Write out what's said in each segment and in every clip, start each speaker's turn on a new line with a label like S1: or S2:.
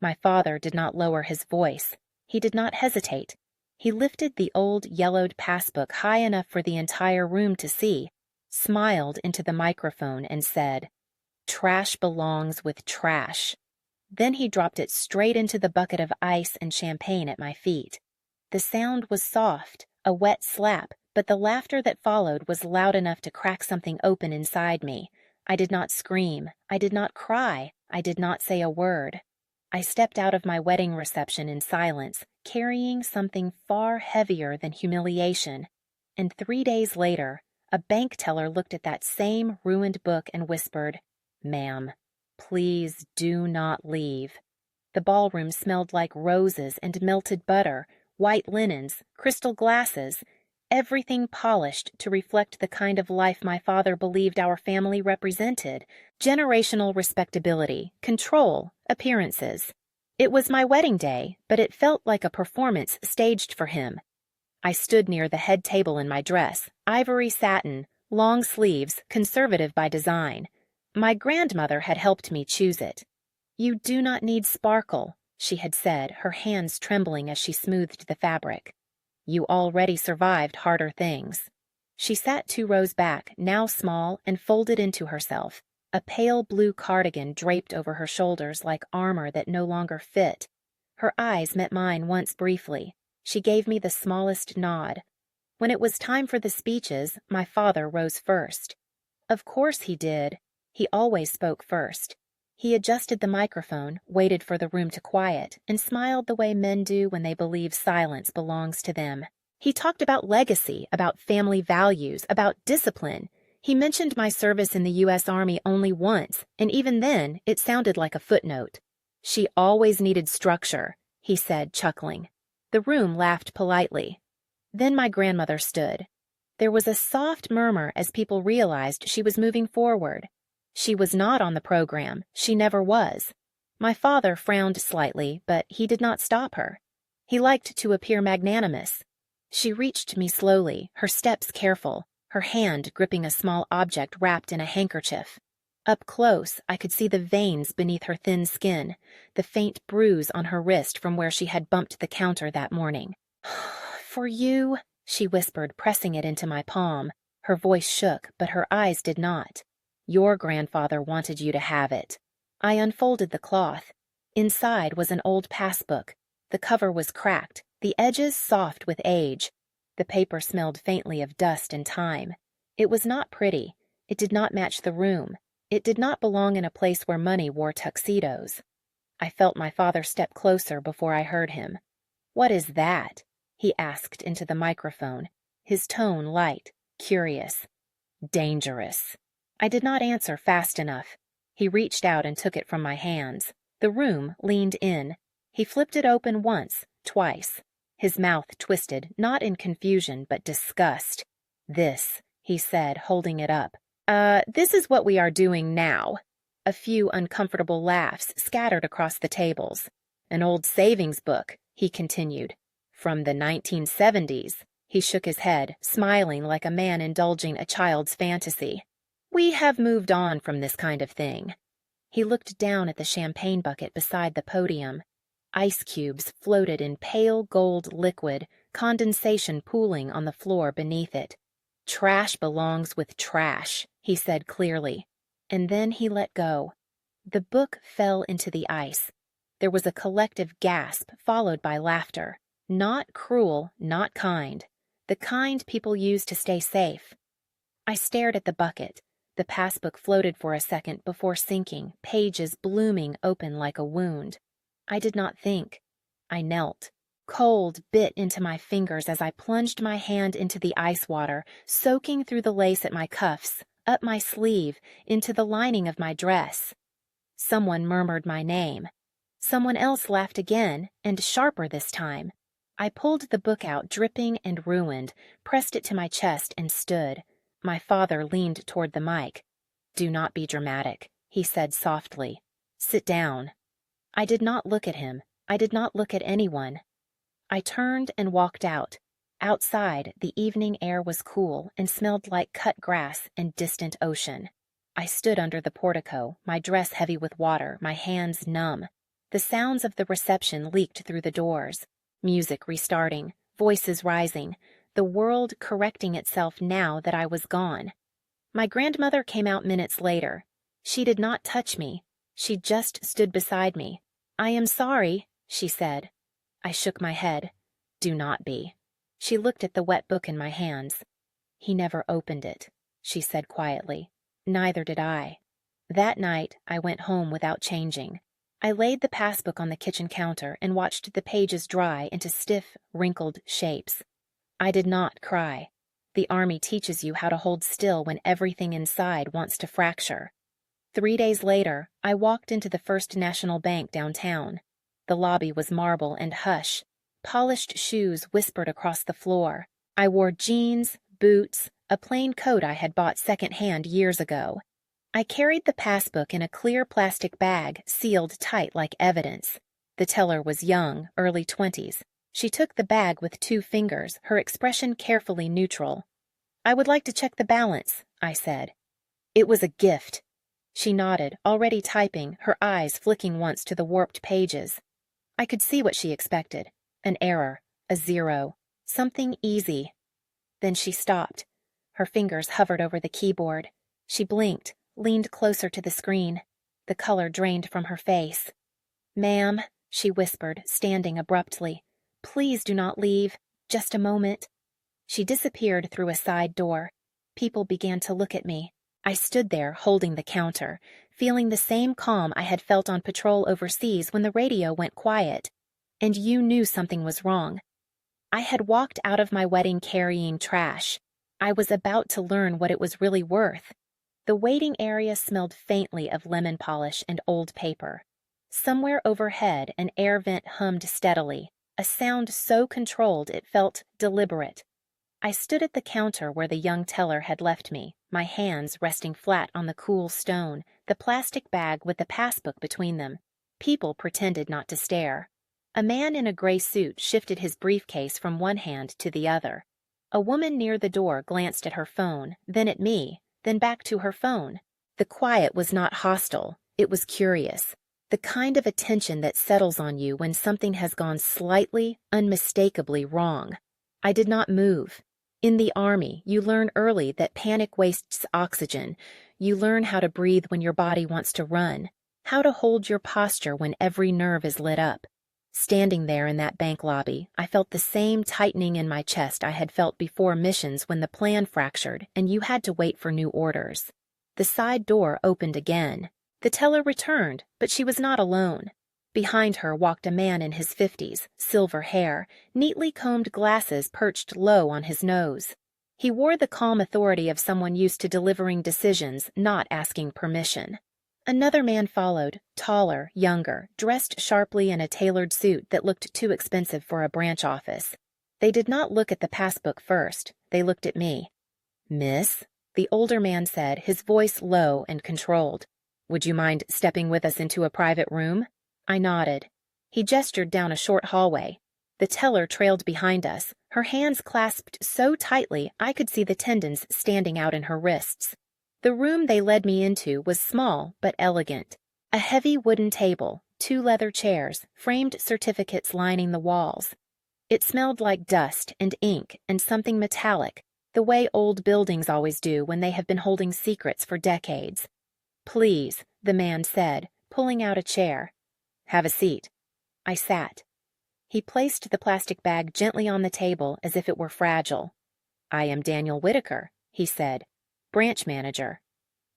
S1: My father did not lower his voice. He did not hesitate. He lifted the old yellowed passbook high enough for the entire room to see, smiled into the microphone, and said, "Trash belongs with trash." Then he dropped it straight into the bucket of ice and champagne at my feet. The sound was soft, a wet slap, but the laughter that followed was loud enough to crack something open inside me. I did not scream. I did not cry. I did not say a word. I stepped out of my wedding reception in silence, carrying something far heavier than humiliation. And 3 days later, a bank teller looked at that same ruined book and whispered, "Ma'am, please do not leave." The ballroom smelled like roses and melted butter, white linens, crystal glasses, everything polished to reflect the kind of life my father believed our family represented: generational respectability, control, appearances. It was my wedding day, but it felt like a performance staged for him. I stood near the head table in my dress, ivory satin, long sleeves, conservative by design. My grandmother had helped me choose it. "You do not need sparkle," she had said, her hands trembling as she smoothed the fabric. "You already survived harder things." She sat 2 rows back, now small and folded into herself, a pale blue cardigan draped over her shoulders like armor that no longer fit. Her eyes met mine once briefly. She gave me the smallest nod. When it was time for the speeches, my father rose first. Of course he did. He always spoke first. He adjusted the microphone, waited for the room to quiet, and smiled the way men do when they believe silence belongs to them. He talked about legacy, about family values, about discipline. He mentioned my service in the U.S. Army only once, and even then it sounded like a footnote. "She always needed structure," he said, chuckling. The room laughed politely. Then my grandmother stood. There was a soft murmur as people realized she was moving forward. She was not on the program. She never was. My father frowned slightly, but he did not stop her. He liked to appear magnanimous. She reached me slowly, her steps careful, her hand gripping a small object wrapped in a handkerchief. Up close, I could see the veins beneath her thin skin, the faint bruise on her wrist from where she had bumped the counter that morning. "For you," she whispered, pressing it into my palm. Her voice shook, but her eyes did not. "Your grandfather wanted you to have it." I unfolded the cloth. Inside was an old passbook. The cover was cracked, the edges soft with age. The paper smelled faintly of dust and time. It was not pretty. It did not match the room. It did not belong in a place where money wore tuxedos. I felt my father step closer before I heard him. "What is that?" he asked into the microphone, his tone light, curious. "Dangerous." I did not answer fast enough. He reached out and took it from my hands. The room leaned in. He flipped it open once, twice. His mouth twisted, not in confusion, but disgust. "This," he said, holding it up. This is what we are doing now." A few uncomfortable laughs scattered across the tables. "An old savings book," he continued. "From the 1970s. He shook his head, smiling like a man indulging a child's fantasy. "We have moved on from this kind of thing." He looked down at the champagne bucket beside the podium. Ice cubes floated in pale gold liquid, condensation pooling on the floor beneath it. "Trash belongs with trash," he said clearly. And then he let go. The book fell into the ice. There was a collective gasp, followed by laughter. Not cruel, not kind. The kind people use to stay safe. I stared at the bucket. The passbook floated for a second before sinking, pages blooming open like a wound. I did not think. I knelt. Cold bit into my fingers as I plunged my hand into the ice water, soaking through the lace at my cuffs, up my sleeve, into the lining of my dress. Someone murmured my name. Someone else laughed again, and sharper this time. I pulled the book out, dripping and ruined, pressed it to my chest, and stood. My father leaned toward the mic. "Do not be dramatic," he said softly. "Sit down." I did not look at him. I did not look at anyone. I turned and walked out. Outside, the evening air was cool and smelled like cut grass and distant ocean. I stood under the portico, my dress heavy with water, my hands numb. The sounds of the reception leaked through the doors. Music restarting, voices rising, the world correcting itself now that I was gone. My grandmother came out minutes later. She did not touch me. She just stood beside me. "I am sorry," she said. I shook my head. "Do not be." She looked at the wet book in my hands. "He never opened it," she said quietly. Neither did I. That night, I went home without changing. I laid the passbook on the kitchen counter and watched the pages dry into stiff, wrinkled shapes. I did not cry. The Army teaches you how to hold still when everything inside wants to fracture. 3 days later, I walked into the First National Bank downtown. The lobby was marble and hush. Polished shoes whispered across the floor. I wore jeans, boots, a plain coat I had bought secondhand years ago. I carried the passbook in a clear plastic bag, sealed tight like evidence. The teller was young, early 20s. She took the bag with 2 fingers, her expression carefully neutral. "I would like to check the balance," I said. "It was a gift." She nodded, already typing, her eyes flicking once to the warped pages. I could see what she expected. An error, a 0, something easy. Then she stopped. Her fingers hovered over the keyboard. She blinked, leaned closer to the screen. The color drained from her face. "Ma'am," she whispered, standing abruptly. "Please do not leave. Just a moment." She disappeared through a side door. People began to look at me. I stood there, holding the counter, feeling the same calm I had felt on patrol overseas when the radio went quiet. And you knew something was wrong. I had walked out of my wedding carrying trash. I was about to learn what it was really worth. The waiting area smelled faintly of lemon polish and old paper. Somewhere overhead, an air vent hummed steadily, a sound so controlled it felt deliberate. I stood at the counter where the young teller had left me, my hands resting flat on the cool stone, the plastic bag with the passbook between them. People pretended not to stare. A man in a gray suit shifted his briefcase from one hand to the other. A woman near the door glanced at her phone, then at me, then back to her phone. The quiet was not hostile, it was curious. The kind of attention that settles on you when something has gone slightly, unmistakably wrong. I did not move. In the Army, you learn early that panic wastes oxygen. You learn how to breathe when your body wants to run, how to hold your posture when every nerve is lit up. Standing there in that bank lobby, I felt the same tightening in my chest I had felt before missions when the plan fractured and you had to wait for new orders. The side door opened again. The teller returned, but she was not alone. Behind her walked a man in his 50s, silver hair, neatly combed glasses perched low on his nose. He wore the calm authority of someone used to delivering decisions, not asking permission. Another man followed, taller, younger, dressed sharply in a tailored suit that looked too expensive for a branch office. They did not look at the passbook first. They looked at me. "Miss," the older man said, his voice low and controlled. "Would you mind stepping with us into a private room?" I nodded. He gestured down a short hallway. The teller trailed behind us, her hands clasped so tightly I could see the tendons standing out in her wrists. The room they led me into was small but elegant. A heavy wooden table, 2 leather chairs, framed certificates lining the walls. It smelled like dust and ink and something metallic, the way old buildings always do when they have been holding secrets for decades. "Please," the man said, pulling out a chair. "Have a seat." I sat. He placed the plastic bag gently on the table as if it were fragile. "I am Daniel Whitaker," he said, "branch manager.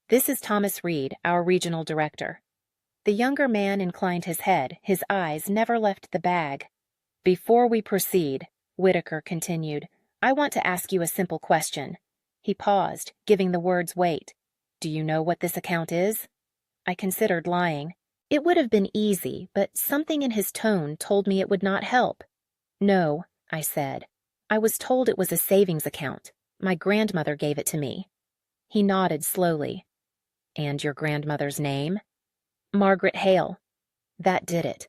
S1: This is Thomas Reed, our regional director." The younger man inclined his head, his eyes never left the bag. "Before we proceed," Whitaker continued, "I want to ask you a simple question." He paused, giving the words weight. "Do you know what this account is?" I considered lying. It would have been easy, but something in his tone told me it would not help. "No," I said. "I was told it was a savings account. My grandmother gave it to me." He nodded slowly. "And your grandmother's name?" "Margaret Hale." That did it.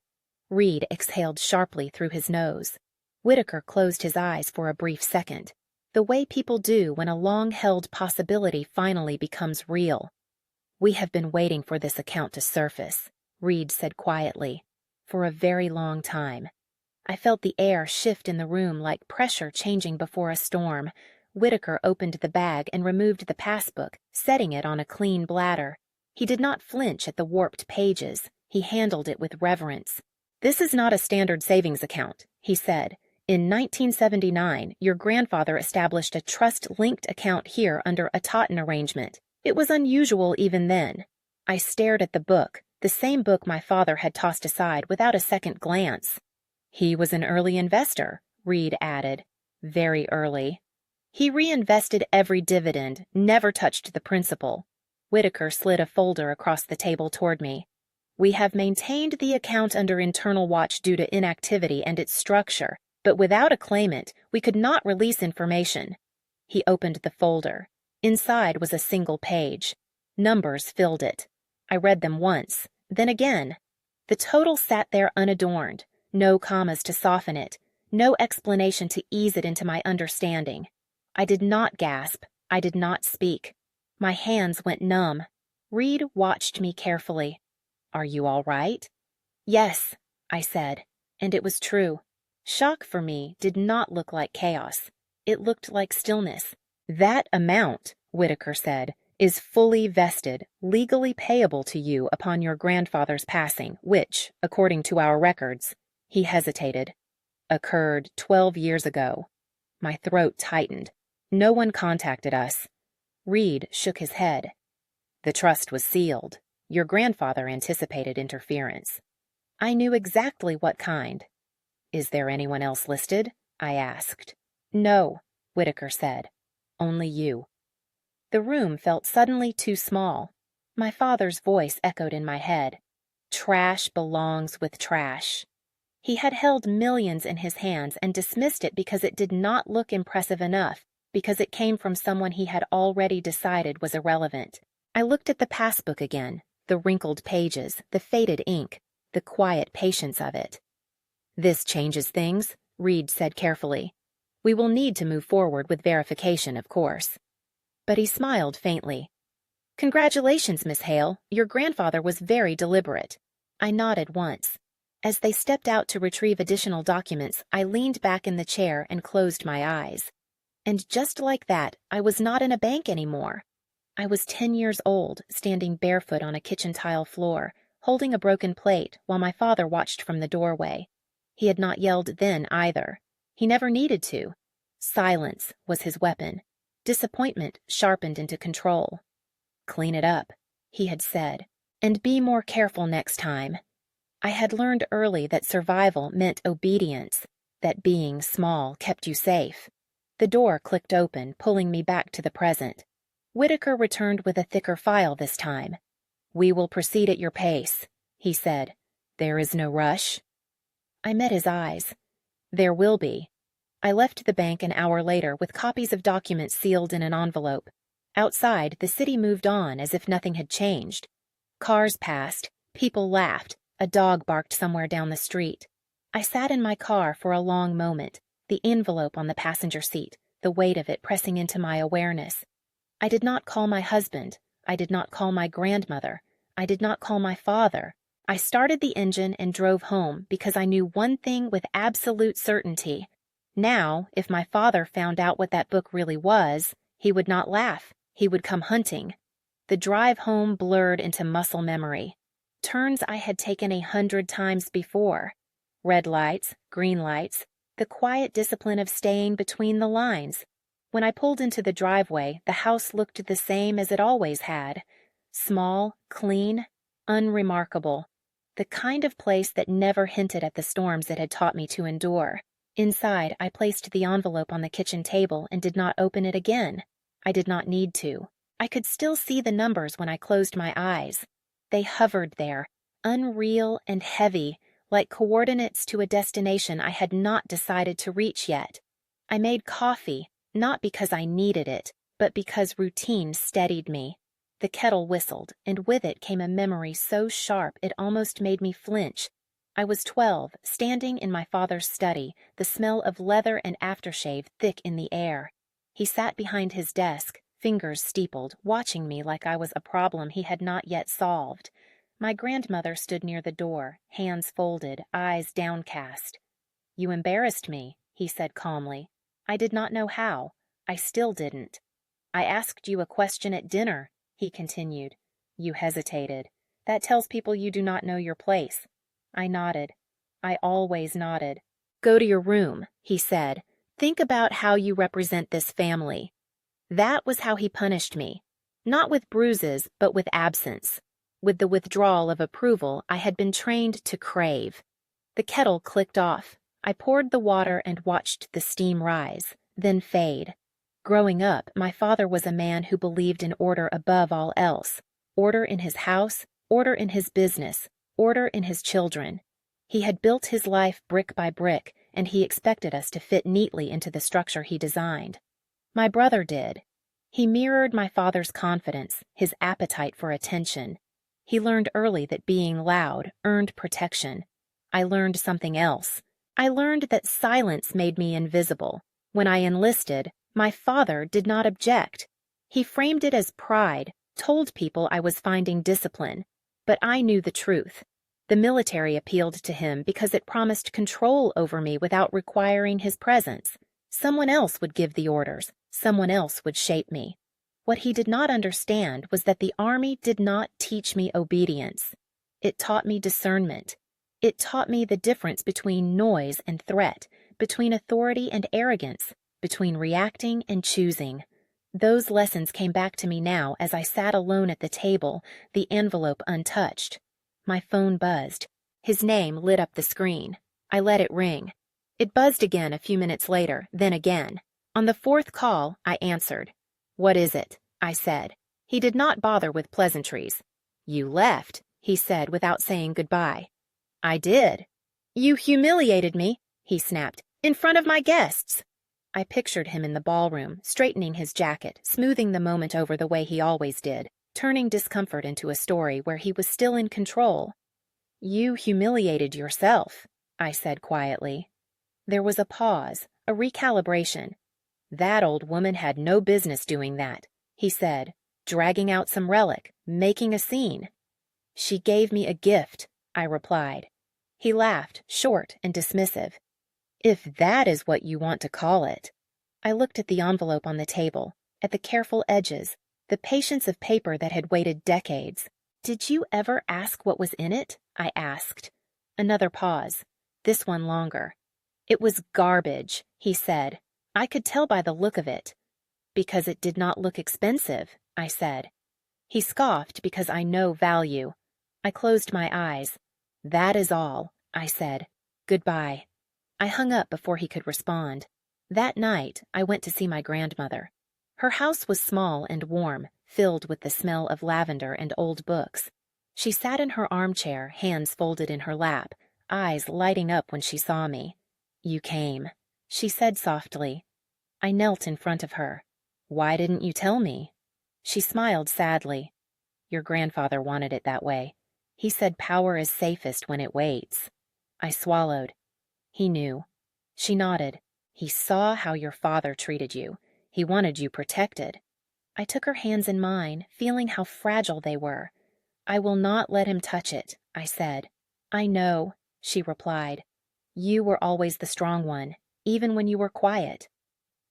S1: Reed exhaled sharply through his nose. Whitaker closed his eyes for a brief second, the way people do when a long-held possibility finally becomes real. "We have been waiting for this account to surface," Reed said quietly. for a very long time. I felt the air shift in the room like pressure changing before a storm. Whitaker opened the bag and removed the passbook, setting it on a clean bladder. He did not flinch at the warped pages. He handled it with reverence. "This is not a standard savings account," he said. "In 1979, your grandfather established a trust-linked account here under a Totten arrangement. It was unusual even then." I stared at the book, the same book my father had tossed aside without a second glance. "He was an early investor," Reed added. "Very early. He reinvested every dividend, never touched the principal." Whitaker slid a folder across the table toward me. "We have maintained the account under internal watch due to inactivity and its structure, but without a claimant, we could not release information." He opened the folder. Inside was a single page. Numbers filled it. I read them once, then again. The total sat there unadorned, no commas to soften it, no explanation to ease it into my understanding. I did not gasp. I did not speak. My hands went numb. Reed watched me carefully. "Are you all right?" "Yes," I said, and it was true. Shock for me did not look like chaos. It looked like stillness. "That amount," Whitaker said, "is fully vested, legally payable to you upon your grandfather's passing, which, according to our records," he hesitated, "occurred 12 years ago." My throat tightened. "No one contacted us." Reed shook his head. "The trust was sealed. Your grandfather anticipated interference." I knew exactly what kind. "Is there anyone else listed?" I asked. "No," Whitaker said. "Only you." The room felt suddenly too small. My father's voice echoed in my head. "Trash belongs with trash." He had held millions in his hands and dismissed it because it did not look impressive enough, because it came from someone he had already decided was irrelevant. I looked at the passbook again, the wrinkled pages, the faded ink, the quiet patience of it. "This changes things," Reed said carefully. "We will need to move forward with verification, of course." But he smiled faintly. "Congratulations, Miss Hale. Your grandfather was very deliberate." I nodded once. As they stepped out to retrieve additional documents, I leaned back in the chair and closed my eyes. And just like that, I was not in a bank anymore. I was 10 years old, standing barefoot on a kitchen tile floor, holding a broken plate while my father watched from the doorway. He had not yelled then either. He never needed to. Silence was his weapon. Disappointment sharpened into control. "Clean it up," he had said, "and be more careful next time." I had learned early that survival meant obedience, that being small kept you safe. The door clicked open, pulling me back to the present. Whitaker returned with a thicker file this time. "We will proceed at your pace," he said. "There is no rush." I met his eyes. "There will be." I left the bank an hour later with copies of documents sealed in an envelope. Outside, the city moved on as if nothing had changed. Cars passed, people laughed, a dog barked somewhere down the street. I sat in my car for a long moment, the envelope on the passenger seat, the weight of it pressing into my awareness. I did not call my husband. I did not call my grandmother. I did not call my father. I started the engine and drove home because I knew one thing with absolute certainty. Now, if my father found out what that book really was, he would not laugh. He would come hunting. The drive home blurred into muscle memory. Turns I had taken 100 times before. Red lights, green lights, the quiet discipline of staying between the lines. When I pulled into the driveway, the house looked the same as it always had. Small, clean, unremarkable. The kind of place that never hinted at the storms it had taught me to endure. Inside, I placed the envelope on the kitchen table and did not open it again. I did not need to. I could still see the numbers when I closed my eyes. They hovered there, unreal and heavy, like coordinates to a destination I had not decided to reach yet. I made coffee, not because I needed it, but because routine steadied me. The kettle whistled, and with it came a memory so sharp it almost made me flinch. I was 12, standing in my father's study, the smell of leather and aftershave thick in the air. He sat behind his desk, fingers steepled, watching me like I was a problem he had not yet solved. My grandmother stood near the door, hands folded, eyes downcast. "You embarrassed me," he said calmly. "I did not know how. I still didn't." "I asked you a question at dinner," he continued. "You hesitated. That tells people you do not know your place." I nodded. I always nodded. "Go to your room," he said. "Think about how you represent this family." That was how he punished me. Not with bruises, but with absence. With the withdrawal of approval I had been trained to crave. The kettle clicked off. I poured the water and watched the steam rise, then fade. Growing up, my father was a man who believed in order above all else. Order in his house, order in his business, order in his children. He had built his life brick by brick, and he expected us to fit neatly into the structure he designed. My brother did. He mirrored my father's confidence, his appetite for attention. He learned early that being loud earned protection. I learned something else. I learned that silence made me invisible. When I enlisted, my father did not object. He framed it as pride, told people I was finding discipline. But I knew the truth. The military appealed to him because it promised control over me without requiring his presence. Someone else would give the orders. Someone else would shape me. What he did not understand was that the Army did not teach me obedience. It taught me discernment. It taught me the difference between noise and threat, between authority and arrogance, between reacting and choosing. Those lessons came back to me now as I sat alone at the table, the envelope untouched. My phone buzzed. His name lit up the screen. I let it ring. It buzzed again a few minutes later, then again. On the fourth call, I answered. "What is it?" I said. He did not bother with pleasantries. "You left," he said without saying goodbye. "I did." "You humiliated me," he snapped, "in front of my guests." I pictured him in the ballroom, straightening his jacket, smoothing the moment over the way he always did, turning discomfort into a story where he was still in control. "You humiliated yourself," I said quietly. There was a pause, a recalibration. "That old woman had no business doing that," he said, dragging out some relic, making a scene. "She gave me a gift," I replied. He laughed, short and dismissive. "If that is what you want to call it." I looked at the envelope on the table, at the careful edges, the patience of paper that had waited decades. "Did you ever ask what was in it?" I asked. Another pause, this one longer. "It was garbage," he said. I could tell by the look of it. "Because it did not look expensive," I said. He scoffed because I know value. I closed my eyes. "That is all," I said. "Goodbye." I hung up before he could respond. That night, I went to see my grandmother. Her house was small and warm, filled with the smell of lavender and old books. She sat in her armchair, hands folded in her lap, eyes lighting up when she saw me. "You came," she said softly. I knelt in front of her. "Why didn't you tell me?" She smiled sadly. "Your grandfather wanted it that way. He said power is safest when it waits." I swallowed. "He knew." She nodded. "He saw how your father treated you. He wanted you protected." I took her hands in mine, feeling how fragile they were. "I will not let him touch it," I said. "I know," she replied. "You were always the strong one, even when you were quiet."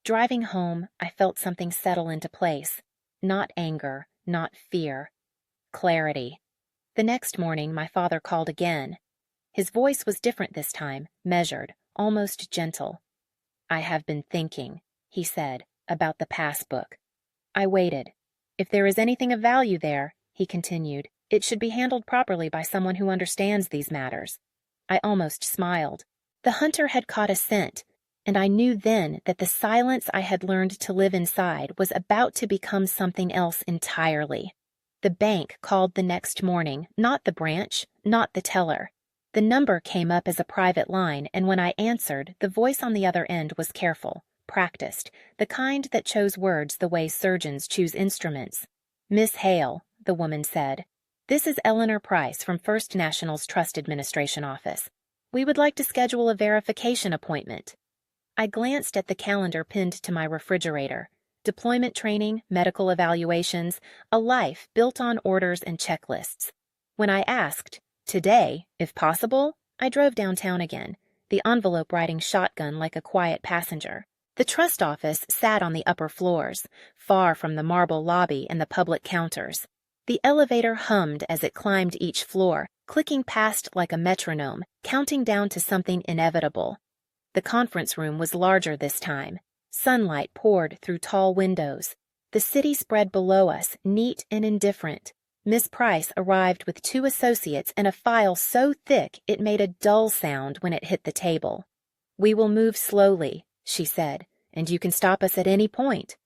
S1: Driving home, I felt something settle into place. Not anger, not fear. Clarity. The next morning, my father called again. His voice was different this time, measured, almost gentle. "I have been thinking," he said, "about the Passbook." I waited. "If there is anything of value there," he continued, "it should be handled properly by someone who understands these matters." I almost smiled. The hunter had caught a scent, and I knew then that the silence I had learned to live inside was about to become something else entirely. The bank called the next morning, not the branch, not the teller. The number came up as a private line, and when I answered, the voice on the other end was careful, practiced, the kind that chose words the way surgeons choose instruments. "Miss Hale," the woman said, "this is Eleanor Price from First National's Trust Administration Office. We would like to schedule a verification appointment." I glanced at the calendar pinned to my refrigerator. Deployment training, medical evaluations, a life built on orders and checklists. When I asked, today, if possible, I drove downtown again, the envelope riding shotgun like a quiet passenger. The trust office sat on the upper floors, far from the marble lobby and the public counters. The elevator hummed as it climbed each floor, clicking past like a metronome, counting down to something inevitable. The conference room was larger this time. Sunlight poured through tall windows. The city spread below us, neat and indifferent. Miss Price arrived with 2 associates and a file so thick it made a dull sound when it hit the table. "We will move slowly," she said, "and you can stop us at any point."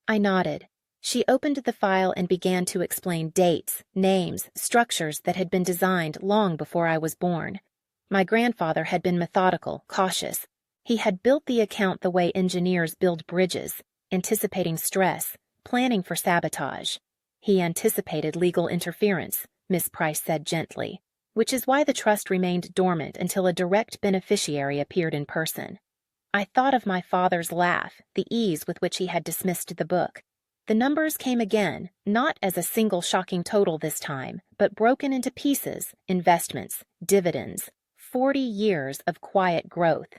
S1: I nodded. She opened the file and began to explain dates, names, structures that had been designed long before I was born. My grandfather had been methodical, cautious. He had built the account the way engineers build bridges, anticipating stress, planning for sabotage. He anticipated legal interference, Miss Price said gently, which is why the trust remained dormant until a direct beneficiary appeared in person. I thought of my father's laugh, the ease with which he had dismissed the book. The numbers came again, not as a single shocking total this time, but broken into pieces, investments, dividends, 40 years of quiet growth.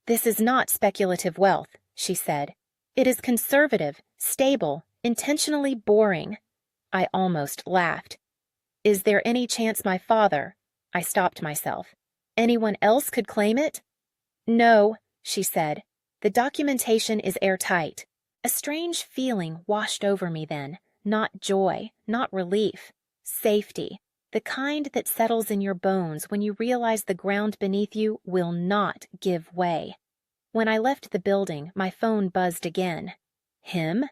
S1: "This is not speculative wealth," she said. "It is conservative, stable, intentionally boring." I almost laughed. "Is there any chance my father—" I stopped myself. "Anyone else could claim it?" "No," she said. "The documentation is airtight." A strange feeling washed over me then, not joy, not relief. Safety, the kind that settles in your bones when you realize the ground beneath you will not give way. When I left the building, my phone buzzed again. Him?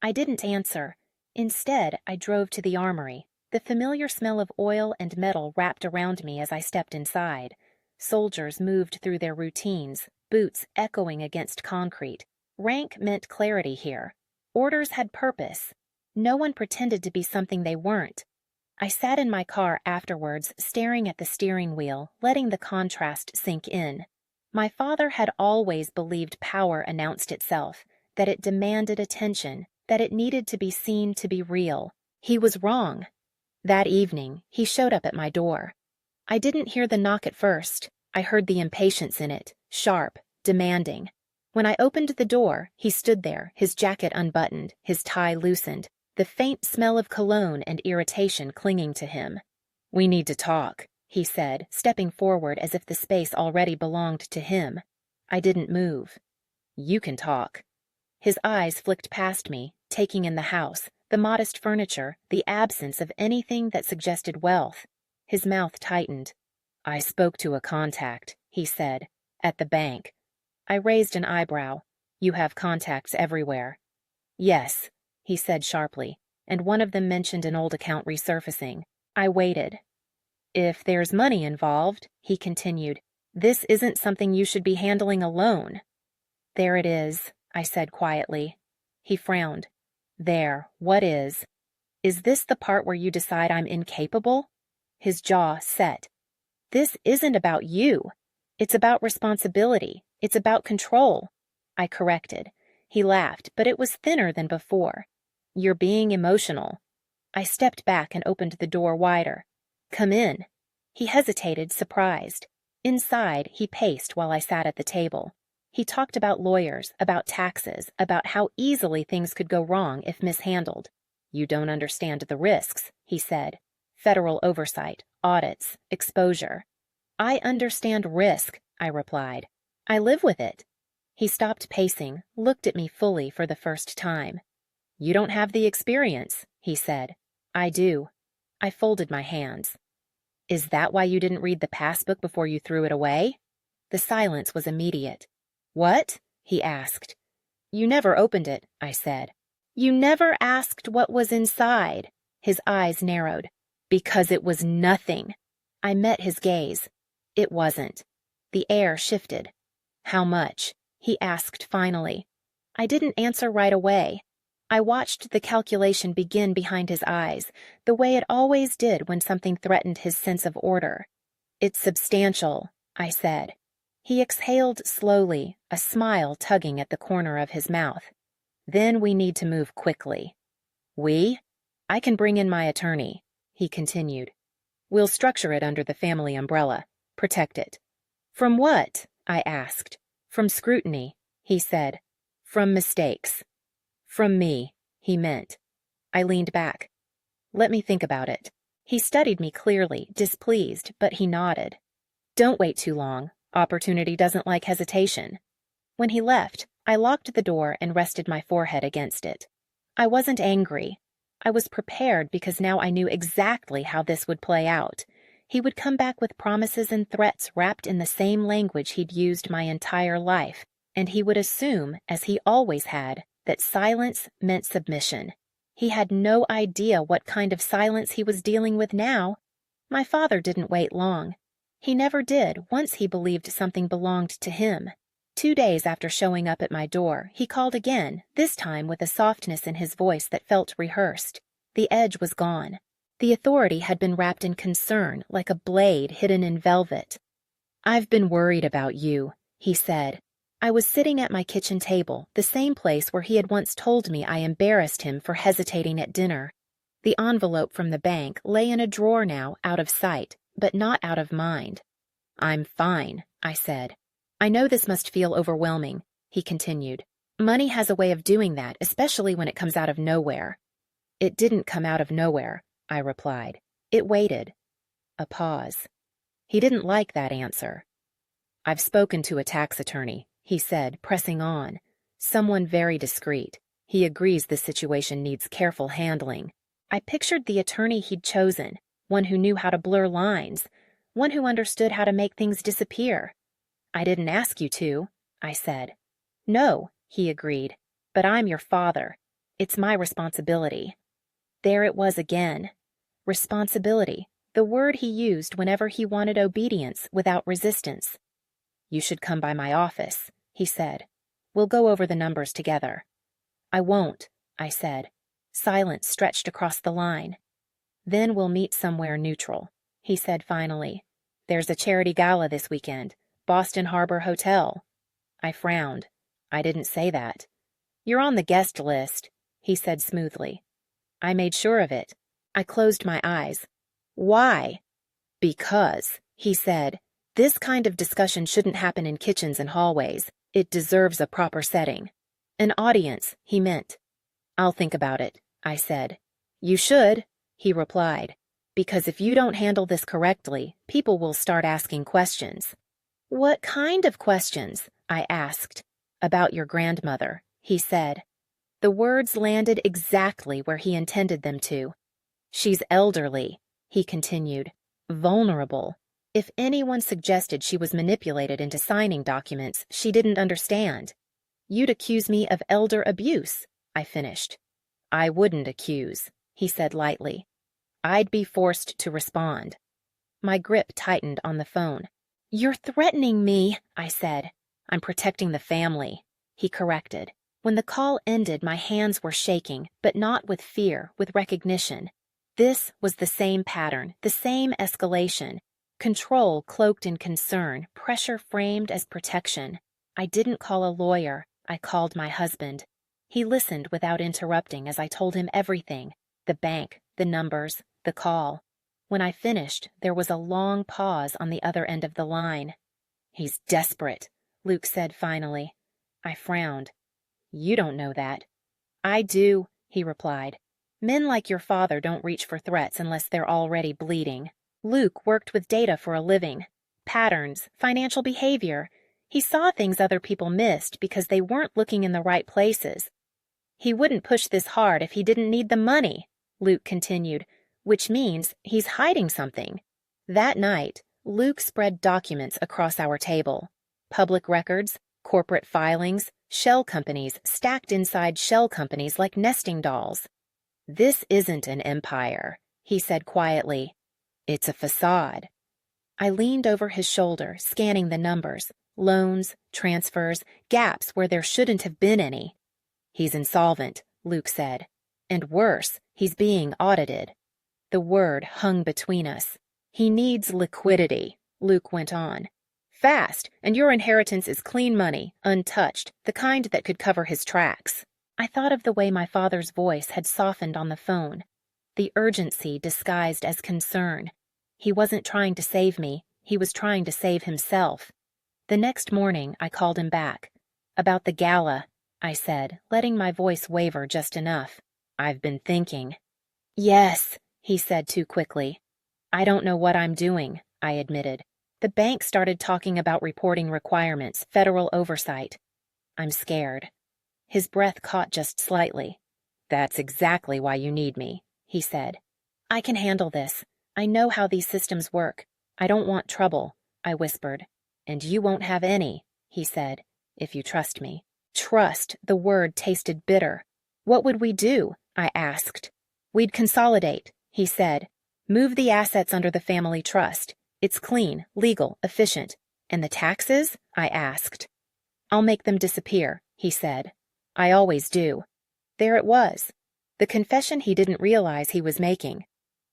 S1: I didn't answer. Instead, I drove to the armory. The familiar smell of oil and metal wrapped around me as I stepped inside. Soldiers moved through their routines, boots echoing against concrete. Rank meant clarity here. Orders had purpose. No one pretended to be something they weren't. I sat in my car afterwards, staring at the steering wheel, letting the contrast sink in. My father had always believed power announced itself, that it demanded attention, that it needed to be seen to be real. He was wrong. That evening, he showed up at my door. I didn't hear the knock at first. I heard the impatience in it, sharp, demanding. When I opened the door, he stood there, his jacket unbuttoned, his tie loosened, the faint smell of cologne and irritation clinging to him. "We need to talk," he said, stepping forward as if the space already belonged to him. I didn't move. "You can talk." His eyes flicked past me, taking in the house, the modest furniture, the absence of anything that suggested wealth. His mouth tightened. "I spoke to a contact," he said, "at the bank." I raised an eyebrow. "You have contacts everywhere." "Yes," he said sharply, and one of them mentioned an old account resurfacing. I waited. "If there's money involved," he continued, "this isn't something you should be handling alone." "There it is," I said quietly. He frowned. "There, what is? Is this the part where you decide I'm incapable?" His jaw set. "This isn't about you. It's about responsibility. It's about control." I corrected. He laughed, but it was thinner than before. "You're being emotional." I stepped back and opened the door wider. "Come in." He hesitated, surprised. Inside, he paced while I sat at the table. He talked about lawyers, about taxes, about how easily things could go wrong if mishandled. "You don't understand the risks," he said. "Federal oversight, audits, exposure." "I understand risk," I replied. "I live with it." He stopped pacing, looked at me fully for the first time. "You don't have the experience," he said. "I do." I folded my hands. "Is that why you didn't read the Passbook before you threw it away?" The silence was immediate. "What?" he asked. "You never opened it," I said. "You never asked what was inside." His eyes narrowed. "Because it was nothing." I met his gaze. It wasn't. The air shifted. "How much?" he asked finally. I didn't answer right away. I watched the calculation begin behind his eyes, the way it always did when something threatened his sense of order. "It's substantial," I said. He exhaled slowly, a smile tugging at the corner of his mouth. "Then we need to move quickly." "We? I can bring in my attorney," he continued. We'll structure it under the family umbrella. Protect it. From what? I asked. From scrutiny, he said. From mistakes. From me, he meant. I leaned back. Let me think about it. He studied me clearly, displeased, but he nodded. Don't wait too long. Opportunity doesn't like hesitation. When he left, I locked the door and rested my forehead against it. I wasn't angry. I was prepared because now I knew exactly how this would play out. He would come back with promises and threats wrapped in the same language he'd used my entire life, and he would assume, as he always had, that silence meant submission. He had no idea what kind of silence he was dealing with now. My father didn't wait long. He never did once he believed something belonged to him. 2 days after showing up at my door, he called again, this time with a softness in his voice that felt rehearsed. The edge was gone. The authority had been wrapped in concern, like a blade hidden in velvet. I've been worried about you, he said. I was sitting at my kitchen table, the same place where he had once told me I embarrassed him for hesitating at dinner. The envelope from the bank lay in a drawer now, out of sight, but not out of mind. I'm fine, I said. I know this must feel overwhelming, he continued. Money has a way of doing that, especially when it comes out of nowhere. It didn't come out of nowhere, I replied. It waited. A pause. He didn't like that answer. I've spoken to a tax attorney, he said, pressing on. Someone very discreet. He agrees the situation needs careful handling. I pictured the attorney he'd chosen, one who knew how to blur lines, one who understood how to make things disappear. I didn't ask you to, I said. No, he agreed, but I'm your father. It's my responsibility. There it was again. Responsibility, the word he used whenever he wanted obedience without resistance. You should come by my office, he said. We'll go over the numbers together. I won't, I said. Silence stretched across the line. Then we'll meet somewhere neutral, he said finally. There's a charity gala this weekend. Boston Harbor Hotel. I frowned. I didn't say that. You're on the guest list, he said smoothly. I made sure of it. I closed my eyes. Why? Because, he said, this kind of discussion shouldn't happen in kitchens and hallways. It deserves a proper setting. An audience, he meant. I'll think about it, I said. You should, he replied, because if you don't handle this correctly, people will start asking questions. What kind of questions? I asked. About your grandmother, he said. The words landed exactly where he intended them to. She's elderly, he continued. Vulnerable. If anyone suggested she was manipulated into signing documents she didn't understand. You'd accuse me of elder abuse, I finished. I wouldn't accuse, he said lightly. I'd be forced to respond. My grip tightened on the phone. You're threatening me, I said. I'm protecting the family, he corrected. When the call ended, my hands were shaking, but not with fear, with recognition. This was the same pattern, the same escalation. Control cloaked in concern, pressure framed as protection. I didn't call a lawyer, I called my husband. He listened without interrupting as I told him everything, the bank, the numbers, the call. When I finished, there was a long pause on the other end of the line. He's desperate, Luke said finally. I frowned. You don't know that. I do, he replied. Men like your father don't reach for threats unless they're already bleeding. Luke worked with data for a living. Patterns, financial behavior. He saw things other people missed because they weren't looking in the right places. He wouldn't push this hard if he didn't need the money, Luke continued, which means he's hiding something. That night, Luke spread documents across our table. Public records, corporate filings, shell companies stacked inside shell companies like nesting dolls. This isn't an empire, he said quietly. It's a facade. I leaned over his shoulder, scanning the numbers, loans, transfers, gaps where there shouldn't have been any. He's insolvent, Luke said. And worse, he's being audited. The word hung between us. He needs liquidity, Luke went on. Fast, and your inheritance is clean money, untouched, the kind that could cover his tracks. I thought of the way my father's voice had softened on the phone, the urgency disguised as concern. He wasn't trying to save me, he was trying to save himself. The next morning, I called him back. "About the gala," I said, letting my voice waver just enough. "I've been thinking." "Yes," he said too quickly. "I don't know what I'm doing," I admitted. "The bank started talking about reporting requirements, federal oversight. I'm scared." His breath caught just slightly. "That's exactly why you need me," he said. "I can handle this. I know how these systems work. I don't want trouble," I whispered. "And you won't have any," he said, "if you trust me." Trust, the word tasted bitter. "What would we do?" I asked. "We'd consolidate," he said. "Move the assets under the family trust. It's clean, legal, efficient. And the taxes?" I asked. "I'll make them disappear," he said. "I always do." There it was. The confession he didn't realize he was making.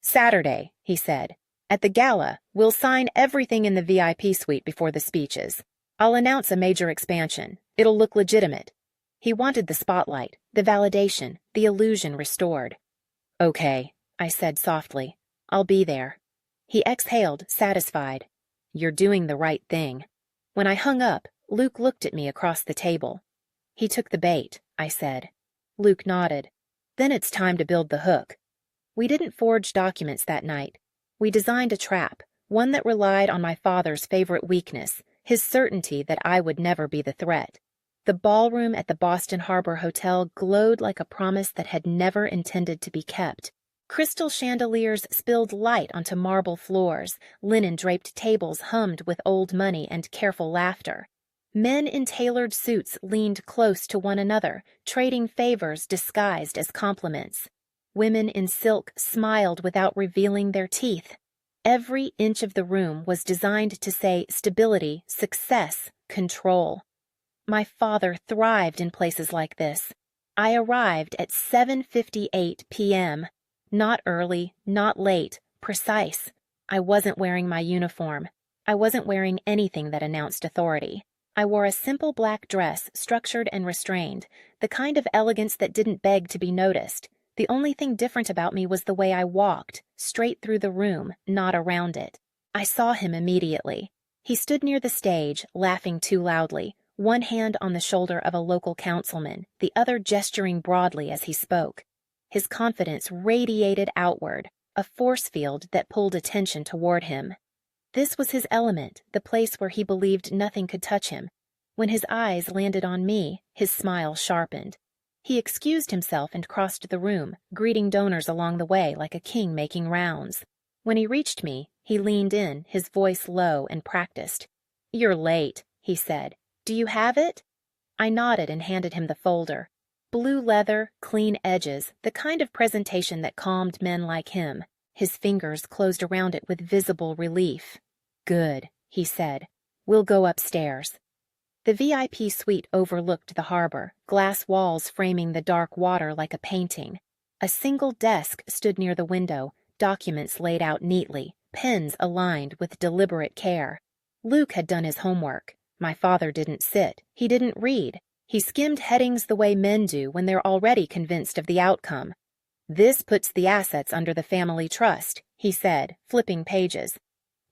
S1: "Saturday," he said. "At the gala, we'll sign everything in the VIP suite before the speeches. I'll announce a major expansion. It'll look legitimate." He wanted the spotlight, the validation, the illusion restored. "Okay," I said softly. "I'll be there." He exhaled, satisfied. "You're doing the right thing." When I hung up, Luke looked at me across the table. "He took the bait," I said. Luke nodded. "Then it's time to build the hook." We didn't forge documents that night. We designed a trap, one that relied on my father's favorite weakness, his certainty that I would never be the threat. The ballroom at the Boston Harbor Hotel glowed like a promise that had never intended to be kept. Crystal chandeliers spilled light onto marble floors, linen-draped tables hummed with old money and careful laughter. Men in tailored suits leaned close to one another, trading favors disguised as compliments. Women in silk smiled without revealing their teeth. Every inch of the room was designed to say stability, success, control. My father thrived in places like this. I arrived at 7:58 p.m. Not early, not late, precise. I wasn't wearing my uniform. I wasn't wearing anything that announced authority. I wore a simple black dress, structured and restrained, the kind of elegance that didn't beg to be noticed. The only thing different about me was the way I walked, straight through the room, not around it. I saw him immediately. He stood near the stage, laughing too loudly, one hand on the shoulder of a local councilman, the other gesturing broadly as he spoke. His confidence radiated outward, a force field that pulled attention toward him. This was his element, the place where he believed nothing could touch him. When his eyes landed on me, his smile sharpened. He excused himself and crossed the room, greeting donors along the way like a king making rounds. When he reached me, he leaned in, his voice low and practiced. "You're late," he said. "Do you have it?" I nodded and handed him the folder. Blue leather, clean edges, the kind of presentation that calmed men like him. His fingers closed around it with visible relief. "Good," he said. "We'll go upstairs." The VIP suite overlooked the harbor, glass walls framing the dark water like a painting. A single desk stood near the window, documents laid out neatly, pens aligned with deliberate care. Luke had done his homework. My father didn't sit. He didn't read. He skimmed headings the way men do when they're already convinced of the outcome. "This puts the assets under the family trust," he said, flipping pages.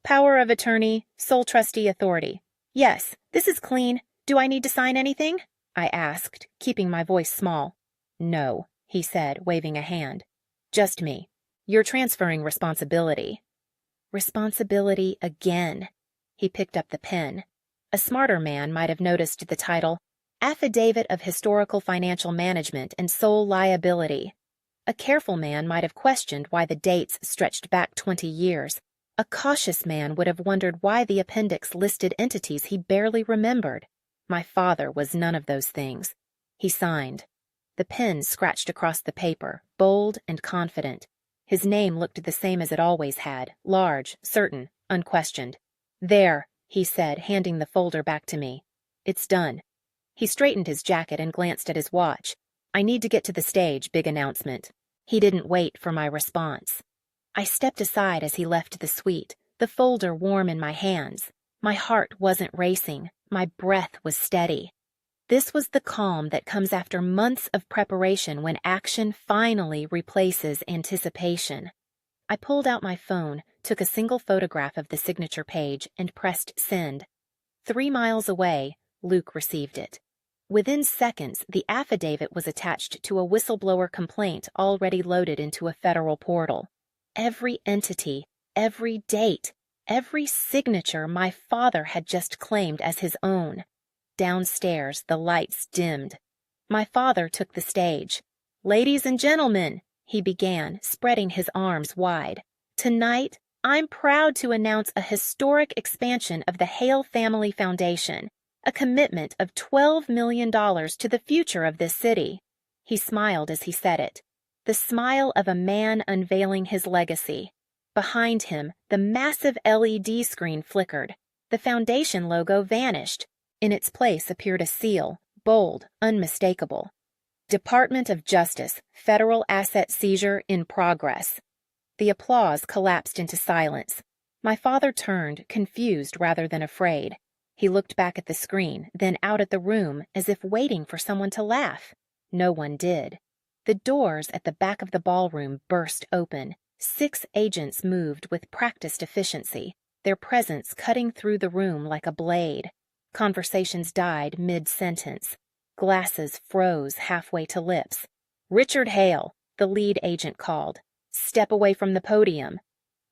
S1: "Power of attorney, sole trustee authority. Yes, this is clean. Do I need to sign anything?" I asked, keeping my voice small. "No," he said, waving a hand. "Just me. You're transferring responsibility." Responsibility again. He picked up the pen. A smarter man might have noticed the title, Affidavit of Historical Financial Management and Sole Liability. A careful man might have questioned why the dates stretched back 20 years. A cautious man would have wondered why the appendix listed entities he barely remembered. My father was none of those things. He signed. The pen scratched across the paper, bold and confident. His name looked the same as it always had, large, certain, unquestioned. "There," he said, handing the folder back to me. "It's done." He straightened his jacket and glanced at his watch. "I need to get to the stage, big announcement." He didn't wait for my response. I stepped aside as he left the suite, the folder warm in my hands. My heart wasn't racing. My breath was steady. This was the calm that comes after months of preparation when action finally replaces anticipation. I pulled out my phone, took a single photograph of the signature page, and pressed send. 3 miles away, Luke received it. Within seconds, the affidavit was attached to a whistleblower complaint already loaded into a federal portal. Every entity, every date, every signature my father had just claimed as his own. Downstairs, the lights dimmed. My father took the stage. "Ladies and gentlemen," he began, spreading his arms wide. "Tonight, I'm proud to announce a historic expansion of the Hale Family Foundation, a commitment of $12 million to the future of this city." He smiled as he said it, the smile of a man unveiling his legacy. Behind him, the massive LED screen flickered. The foundation logo vanished. In its place appeared a seal, bold, unmistakable. "Department of Justice, Federal Asset Seizure in Progress." The applause collapsed into silence. My father turned, confused rather than afraid. He looked back at the screen, then out at the room, as if waiting for someone to laugh. No one did. The doors at the back of the ballroom burst open. 6 agents moved with practiced efficiency, their presence cutting through the room like a blade. Conversations died mid-sentence. Glasses froze halfway to lips. "Richard Hale," the lead agent called. "Step away from the podium."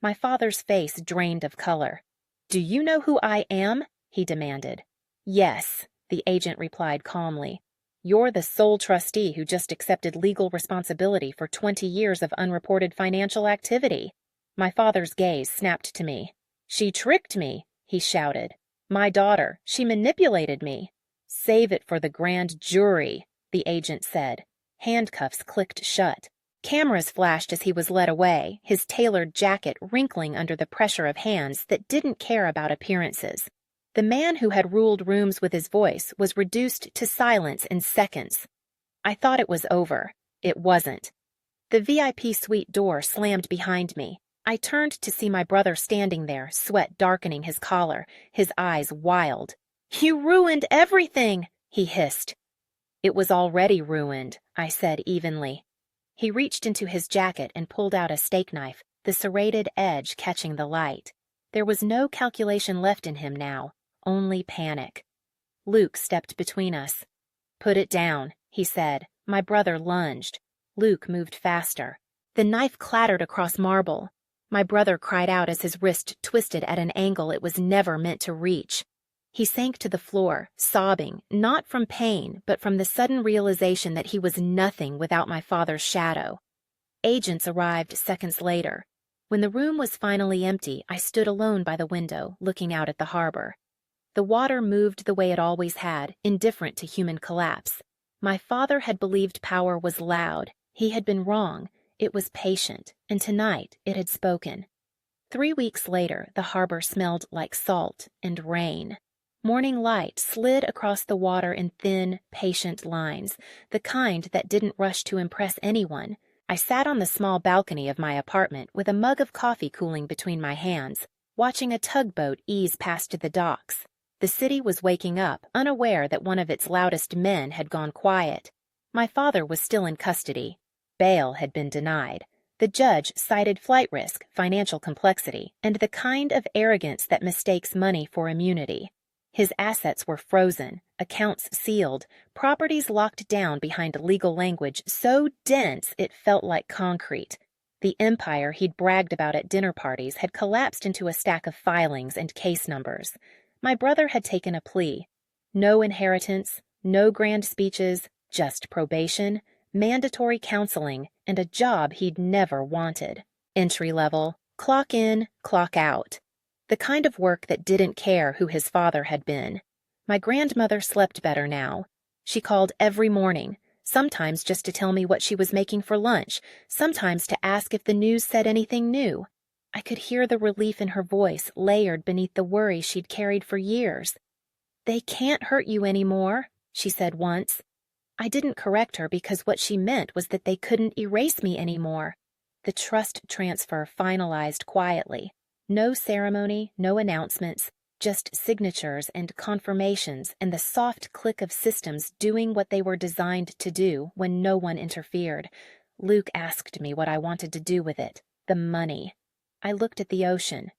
S1: My father's face drained of color. "Do you know who I am?" he demanded. "Yes," the agent replied calmly. "You're the sole trustee who just accepted legal responsibility for 20 years of unreported financial activity." My father's gaze snapped to me. "She tricked me," he shouted. "My daughter, she manipulated me." "Save it for the grand jury," the agent said. Handcuffs clicked shut. Cameras flashed as he was led away, his tailored jacket wrinkling under the pressure of hands that didn't care about appearances. The man who had ruled rooms with his voice was reduced to silence in seconds. I thought it was over. It wasn't. The VIP suite door slammed behind me. I turned to see my brother standing there, sweat darkening his collar, his eyes wild. "You ruined everything!" he hissed. "It was already ruined," I said evenly. He reached into his jacket and pulled out a steak knife, the serrated edge catching the light. There was no calculation left in him now, only panic. Luke stepped between us. "Put it down," he said. My brother lunged. Luke moved faster. The knife clattered across marble. My brother cried out as his wrist twisted at an angle it was never meant to reach. He sank to the floor, sobbing, not from pain, but from the sudden realization that he was nothing without my father's shadow. Agents arrived seconds later. When the room was finally empty, I stood alone by the window, looking out at the harbor. The water moved the way it always had, indifferent to human collapse. My father had believed power was loud. He had been wrong. It was patient, and tonight it had spoken. 3 weeks later, the harbor smelled like salt and rain. Morning light slid across the water in thin, patient lines, the kind that didn't rush to impress anyone. I sat on the small balcony of my apartment with a mug of coffee cooling between my hands, watching a tugboat ease past the docks. The city was waking up, unaware that one of its loudest men had gone quiet. My father was still in custody. Bail had been denied. The judge cited flight risk, financial complexity, and the kind of arrogance that mistakes money for immunity. His assets were frozen, accounts sealed, properties locked down behind legal language so dense it felt like concrete. The empire he'd bragged about at dinner parties had collapsed into a stack of filings and case numbers. My brother had taken a plea. No inheritance, no grand speeches, just probation, mandatory counseling, and a job he'd never wanted. Entry level, clock in, clock out. The kind of work that didn't care who his father had been. My grandmother slept better now. She called every morning, sometimes just to tell me what she was making for lunch, sometimes to ask if the news said anything new. I could hear the relief in her voice layered beneath the worry she'd carried for years. "They can't hurt you anymore," she said once. I didn't correct her because what she meant was that they couldn't erase me anymore. The trust transfer finalized quietly. No ceremony, no announcements, just signatures and confirmations and the soft click of systems doing what they were designed to do when no one interfered. Luke asked me what I wanted to do with it. The money. I looked at the ocean.